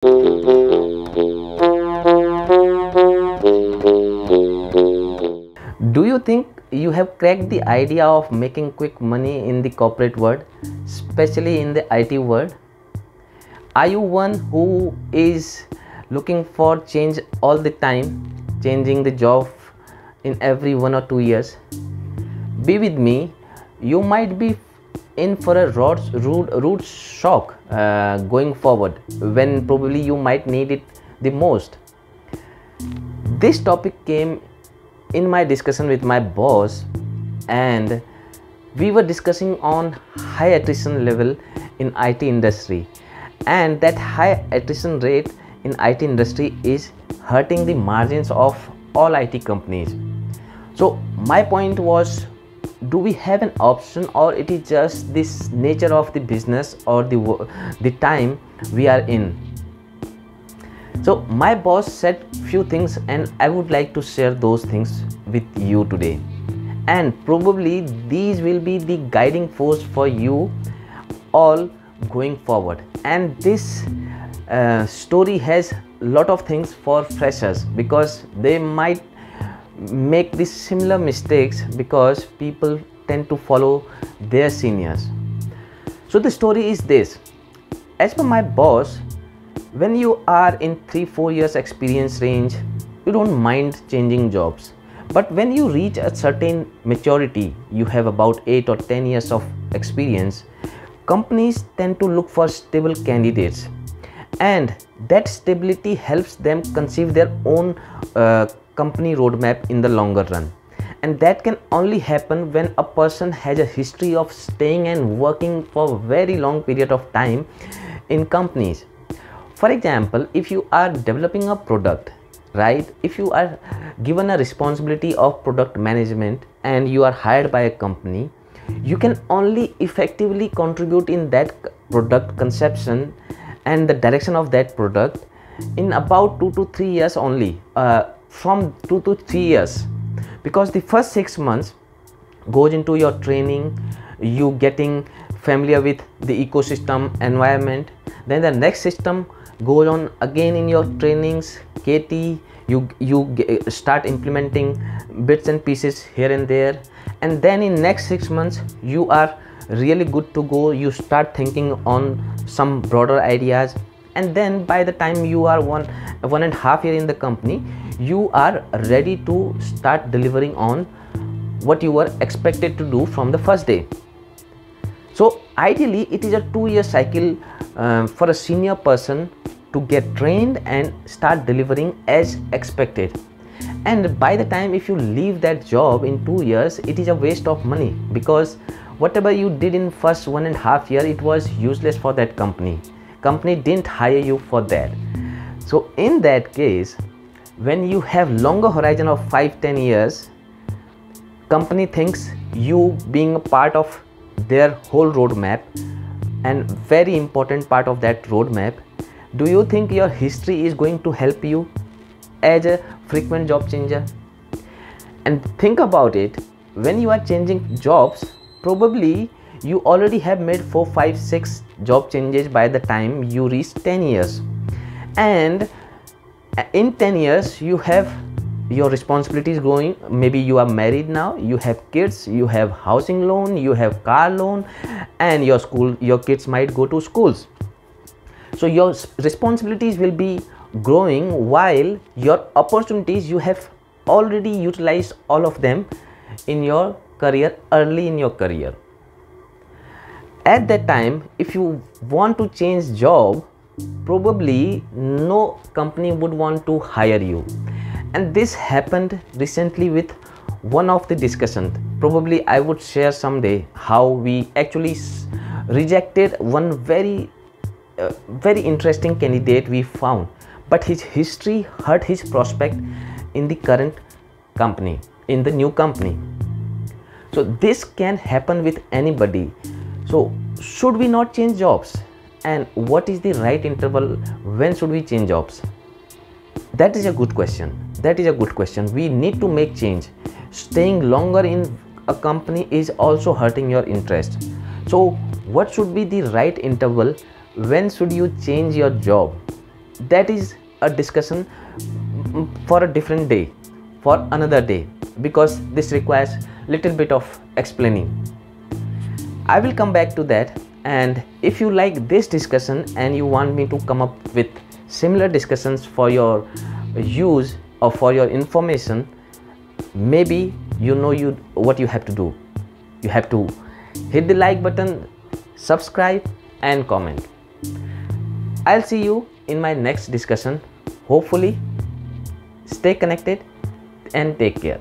Do you think you have cracked the idea of making quick money in the corporate world, especially in the IT world? Are you one who is looking for change all the time, changing the job in every 1 or 2 years? Be with me, you might be in for a rude shock going forward when probably you might need it the most. This topic came in my discussion with my boss, and we were discussing on high attrition level in IT industry, and that high attrition rate in IT industry is hurting the margins of all IT companies. So my point was, do we have an option, or it is just this nature of the business or the time we are in? So my boss said few things, and I would like to share those things with you today, and probably these will be the guiding force for you all going forward. And this story has a lot of things for freshers, because they might make these similar mistakes because people tend to follow their seniors. So the story is this: as per my boss, when you are in 3-4 years experience range, you don't mind changing jobs. But when you reach a certain maturity, you have about 8 or 10 years of experience, companies tend to look for stable candidates, and that stability helps them conceive their own company roadmap in the longer run. And that can only happen when a person has a history of staying and working for a very long period of time in companies. For example, if you are developing a product, right? If you are given a responsibility of product management and you are hired by a company, you can only effectively contribute in that product conception and the direction of that product in about 2 to 3 years only, from 2 to 3 years, because the first 6 months goes into your training, you getting familiar with the ecosystem environment. Then the next system goes on again in your trainings, KT, you start implementing bits and pieces here and there, and then in next 6 months you are really good to go. You start thinking on some broader ideas, and then by the time you are 1.5 year in the company, you are ready to start delivering on what you were expected to do from the first day. So ideally it is a 2-year cycle for a senior person to get trained and start delivering as expected. And by the time if you leave that job in 2 years, it is a waste of money, because whatever you did in first 1.5 year, it was useless for that company. Company didn't hire you for that. So in that case, when you have longer horizon of 5-10 years, company thinks you being a part of their whole roadmap, and very important part of that roadmap. Do you think your history is going to help you as a frequent job changer? And think about it, when you are changing jobs, probably you already have made 4, 5, 6 job changes by the time you reach 10 years. And in 10 years, you have your responsibilities growing. Maybe you are married now, you have kids, you have housing loan, you have car loan, and your kids might go to schools. So your responsibilities will be growing, while your opportunities, you have already utilized all of them in your career, early in your career. At that time, if you want to change job, probably no company would want to hire you. And this happened recently with one of the discussions. Probably I would share someday how we actually rejected one very interesting candidate we found, but his history hurt his prospect in the current company, in the new company. So this can happen with anybody. So should we not change jobs? And what is the right interval? When should we change jobs? That is a good question. We need to make change. Staying longer in a company is also hurting your interest. So what should be the right interval? When should you change your job? that is a discussion for a different day, for another day, because this requires little bit of explaining. I will come back to that. And if you like this discussion and you want me to come up with similar discussions for your use or for your information, maybe what you have to do. You have to hit the like button, subscribe and comment. I'll see you in my next discussion. Hopefully, stay connected and take care.